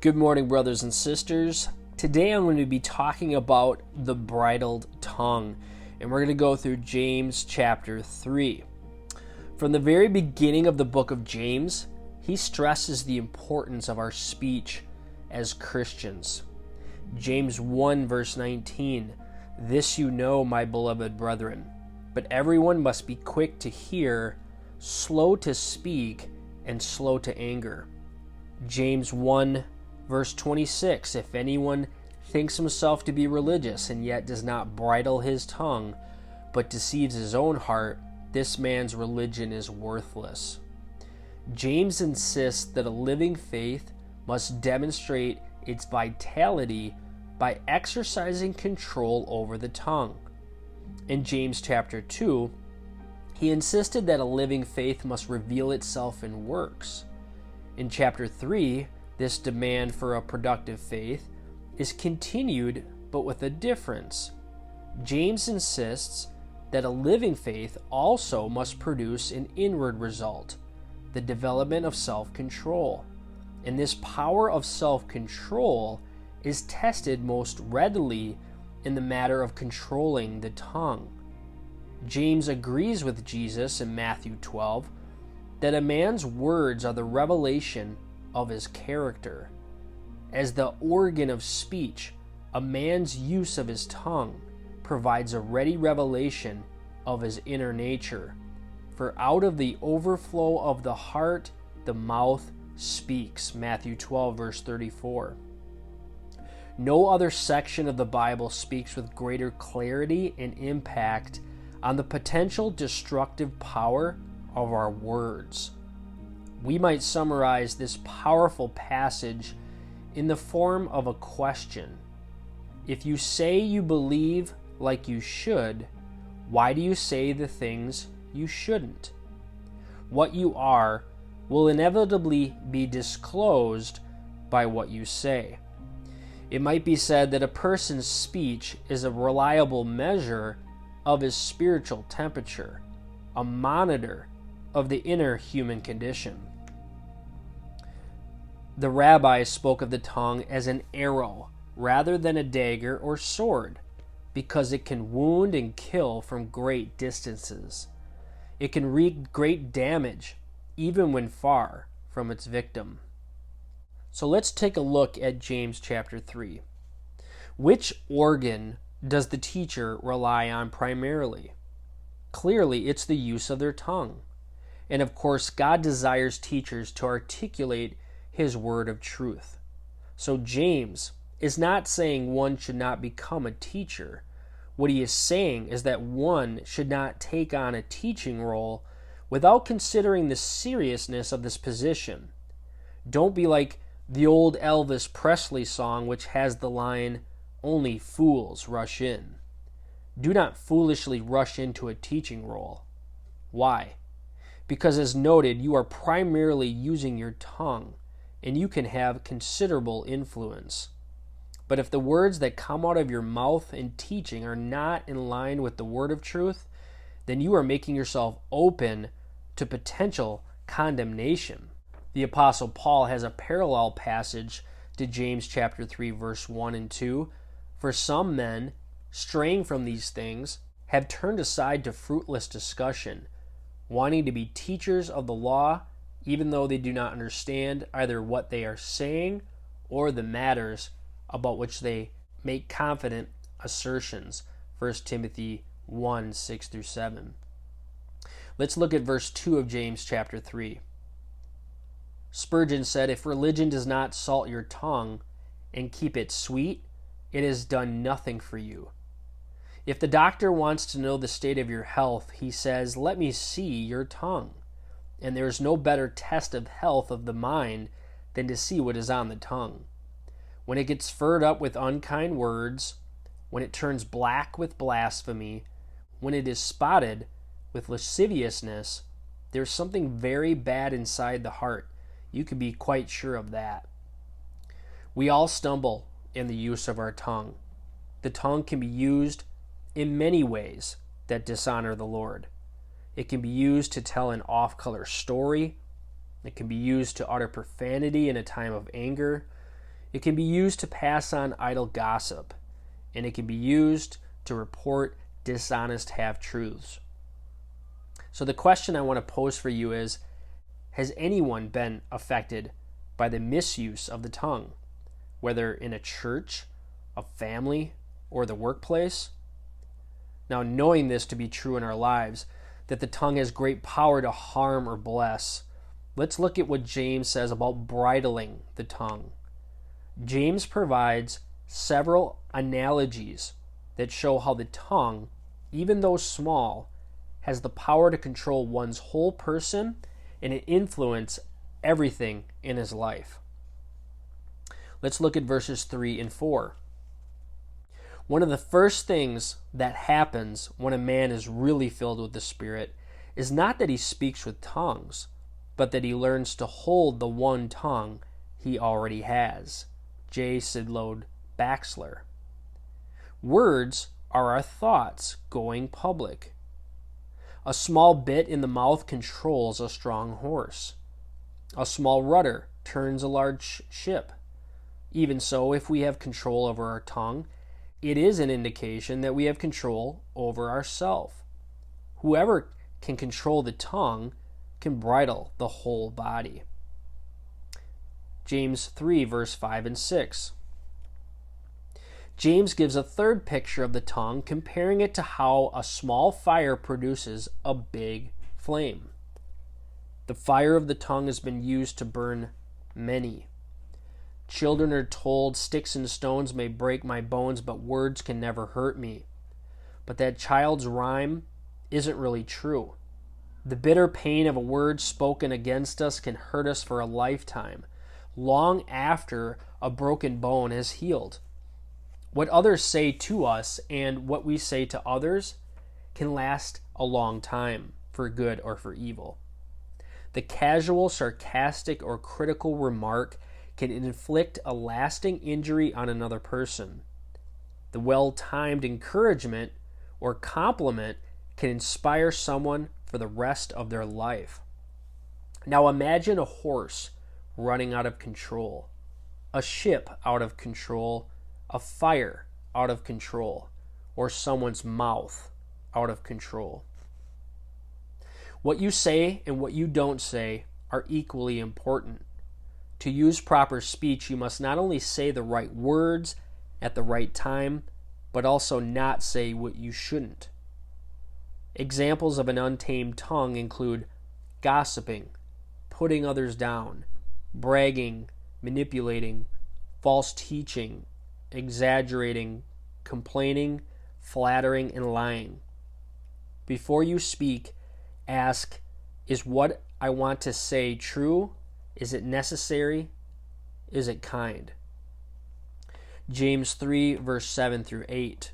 Good morning, brothers and sisters. Today I'm going to be talking about the bridled tongue, and we're going to go through James chapter 3. From the very beginning of the book of James, he stresses the importance of our speech as Christians. James 1 verse 19, "This you know, my beloved brethren, but everyone must be quick to hear, slow to speak, and slow to anger." James 1 verse 26, "If anyone thinks himself to be religious and yet does not bridle his tongue, but deceives his own heart, this man's religion is worthless." James insists that a living faith must demonstrate its vitality by exercising control over the tongue. In James chapter 2, he insisted that a living faith must reveal itself in works. In chapter 3, this demand for a productive faith is continued, but with a difference. James insists that a living faith also must produce an inward result, the development of self-control. And this power of self-control is tested most readily in the matter of controlling the tongue. James agrees with Jesus in Matthew 12 that a man's words are the revelation of his character. As the organ of speech, a man's use of his tongue provides a ready revelation of his inner nature. For out of the overflow of the heart, the mouth speaks. Matthew 12, verse 34. No other section of the Bible speaks with greater clarity and impact on the potential destructive power of our words. We might summarize this powerful passage in the form of a question. If you say you believe like you should, why do you say the things you shouldn't? What you are will inevitably be disclosed by what you say. It might be said that a person's speech is a reliable measure of his spiritual temperature, a monitor of the inner human condition. The rabbis spoke of the tongue as an arrow rather than a dagger or sword, because it can wound and kill from great distances. It can wreak great damage even when far from its victim. So let's take a look at James chapter 3. Which organ does the teacher rely on primarily? Clearly, it's the use of their tongue. And of course, God desires teachers to articulate his word of truth. So James is not saying one should not become a teacher. What he is saying is that one should not take on a teaching role without considering the seriousness of this position. Don't be like the old Elvis Presley song, which has the line, "Only fools rush in." Do not foolishly rush into a teaching role. Why? Because as noted, you are primarily using your tongue, and you can have considerable influence. But if the words that come out of your mouth in teaching are not in line with the word of truth, then you are making yourself open to potential condemnation. The Apostle Paul has a parallel passage to James chapter 3, verse 1 and 2. "For some men, straying from these things, have turned aside to fruitless discussion, wanting to be teachers of the law, even though they do not understand either what they are saying or the matters about which they make confident assertions." 1 Timothy 1, 6 through 7. Let's look at verse 2 of James chapter 3. Spurgeon said, "If religion does not salt your tongue and keep it sweet, it has done nothing for you." If the doctor wants to know the state of your health, he says, "Let me see your tongue." And there is no better test of health of the mind than to see what is on the tongue. When it gets furred up with unkind words, when it turns black with blasphemy, when it is spotted with lasciviousness, there's something very bad inside the heart. You can be quite sure of that. We all stumble in the use of our tongue. The tongue can be used in many ways that dishonor the Lord. It can be used to tell an off-color story. It can be used to utter profanity in a time of anger. It can be used to pass on idle gossip, and it can be used to report dishonest half-truths. So the question I want to pose for you is, has anyone been affected by the misuse of the tongue, whether in a church, a family, or the workplace? Now, knowing this to be true in our lives, that the tongue has great power to harm or bless, let's look at what James says about bridling the tongue. James provides several analogies that show how the tongue, even though small, has the power to control one's whole person and influence everything in his life. Let's look at verses 3 and 4. One of the first things that happens when a man is really filled with the Spirit is not that he speaks with tongues, but that he learns to hold the one tongue he already has. J. Sidlode Baxler. Words are our thoughts going public. A small bit in the mouth controls a strong horse. A small rudder turns a large ship. Even so, if we have control over our tongue, it is an indication that we have control over ourselves. Whoever can control the tongue can bridle the whole body. James 3, verse 5 and 6. James gives a third picture of the tongue, comparing it to how a small fire produces a big flame. The fire of the tongue has been used to burn many. Children are told, "Sticks and stones may break my bones, but words can never hurt me." But that child's rhyme isn't really true. The bitter pain of a word spoken against us can hurt us for a lifetime, long after a broken bone has healed. What others say to us and what we say to others can last a long time, for good or for evil. The casual, sarcastic, or critical remark can inflict a lasting injury on another person. The well-timed encouragement or compliment can inspire someone for the rest of their life. Now imagine a horse running out of control, a ship out of control, a fire out of control, or someone's mouth out of control. What you say and what you don't say are equally important. To use proper speech, you must not only say the right words at the right time, but also not say what you shouldn't. Examples of an untamed tongue include gossiping, putting others down, bragging, manipulating, false teaching, exaggerating, complaining, flattering, and lying. Before you speak, ask, is what I want to say true? Is it necessary? Is it kind? James 3, verse 7 through 8.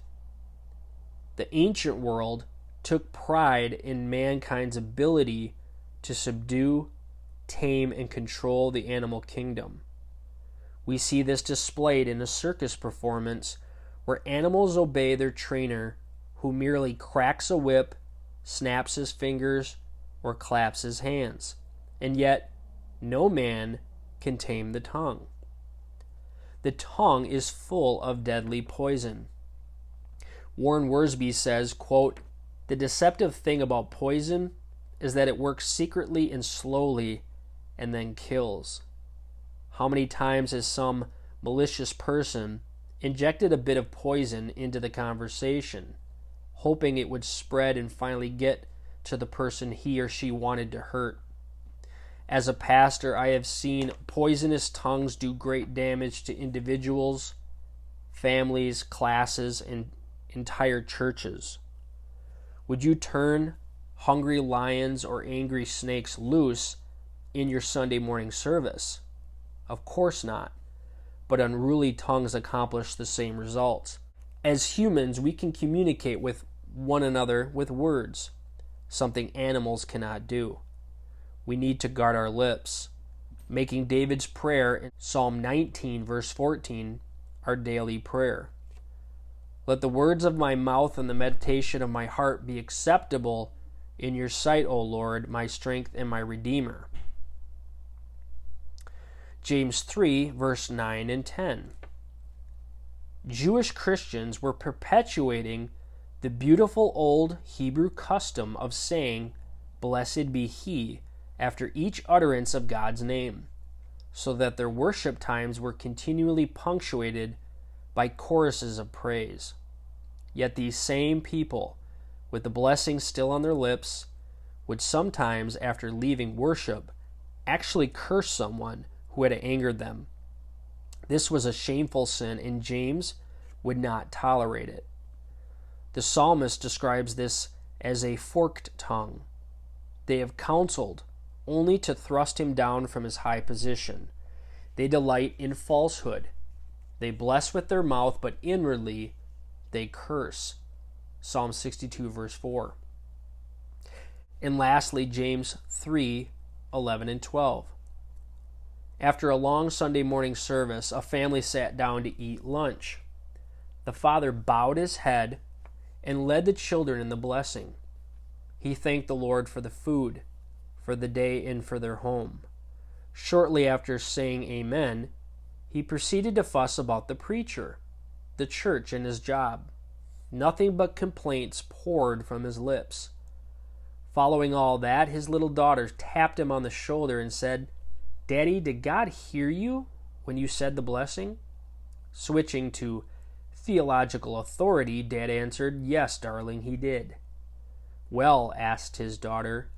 The ancient world took pride in mankind's ability to subdue, tame, and control the animal kingdom. We see this displayed in a circus performance where animals obey their trainer, who merely cracks a whip, snaps his fingers, or claps his hands. And yet, no man can tame the tongue. The tongue is full of deadly poison. Warren Wiersbe says, quote, "The deceptive thing about poison is that it works secretly and slowly and then kills." How many times has some malicious person injected a bit of poison into the conversation, hoping it would spread and finally get to the person he or she wanted to hurt? As a pastor, I have seen poisonous tongues do great damage to individuals, families, classes, and entire churches. Would you turn hungry lions or angry snakes loose in your Sunday morning service? Of course not. But unruly tongues accomplish the same results. As humans, we can communicate with one another with words, something animals cannot do. We need to guard our lips, making David's prayer in Psalm 19, verse 14, our daily prayer. Let the words of my mouth and the meditation of my heart be acceptable in your sight, O Lord, my strength and my Redeemer. James 3, verse 9 and 10. Jewish Christians were perpetuating the beautiful old Hebrew custom of saying, "Blessed be he," after each utterance of God's name, so that their worship times were continually punctuated by choruses of praise. Yet these same people, with the blessing still on their lips, would sometimes, after leaving worship, actually curse someone who had angered them. This was a shameful sin, and James would not tolerate it. The psalmist describes this as a forked tongue. They have counseled only to thrust him down from his high position. They delight in falsehood. They bless with their mouth, but inwardly they curse. Psalm 62, verse 4. And lastly, James 3, 11 and 12. After a long Sunday morning service, a family sat down to eat lunch. The father bowed his head and led the children in the blessing. He thanked the Lord for the food, for the day, and for their home. Shortly after saying amen, he proceeded to fuss about the preacher, the church, and his job. Nothing but complaints poured from his lips. Following all that, his little daughter tapped him on the shoulder and said, "Daddy, did God hear you when you said the blessing?" Switching to theological authority, Dad answered, "Yes, darling, he did." "Well," asked his daughter,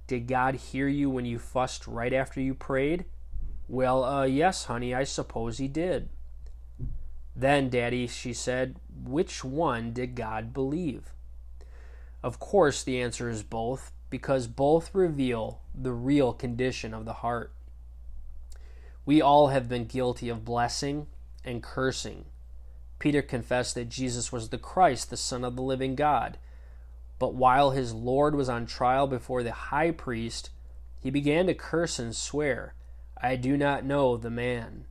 "did God hear you when you fussed right after you prayed?" "Well, yes, honey, I suppose he did." "Then, Daddy," she said, "which one did God believe?" Of course, the answer is both, because both reveal the real condition of the heart. We all have been guilty of blessing and cursing. Peter confessed that Jesus was the Christ, the Son of the living God. But while his Lord was on trial before the high priest, he began to curse and swear, "I do not know the man."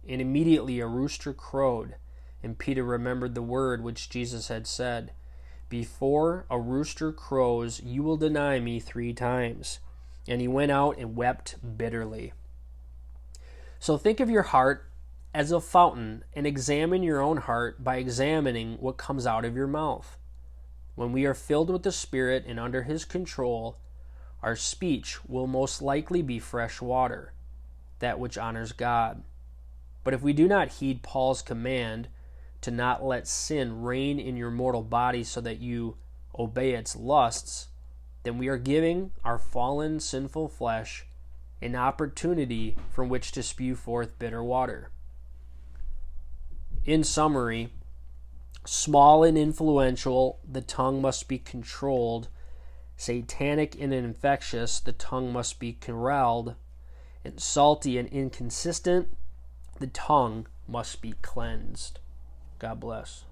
And immediately a rooster crowed, and Peter remembered the word which Jesus had said, "Before a rooster crows, you will deny me 3 times." And he went out and wept bitterly. So think of your heart as a fountain and examine your own heart by examining what comes out of your mouth. When we are filled with the Spirit and under His control, our speech will most likely be fresh water, that which honors God. But if we do not heed Paul's command to not let sin reign in your mortal body so that you obey its lusts, then we are giving our fallen, sinful flesh an opportunity from which to spew forth bitter water. In summary, small and influential, the tongue must be controlled. Satanic and infectious, the tongue must be corralled. And salty and inconsistent, the tongue must be cleansed. God bless.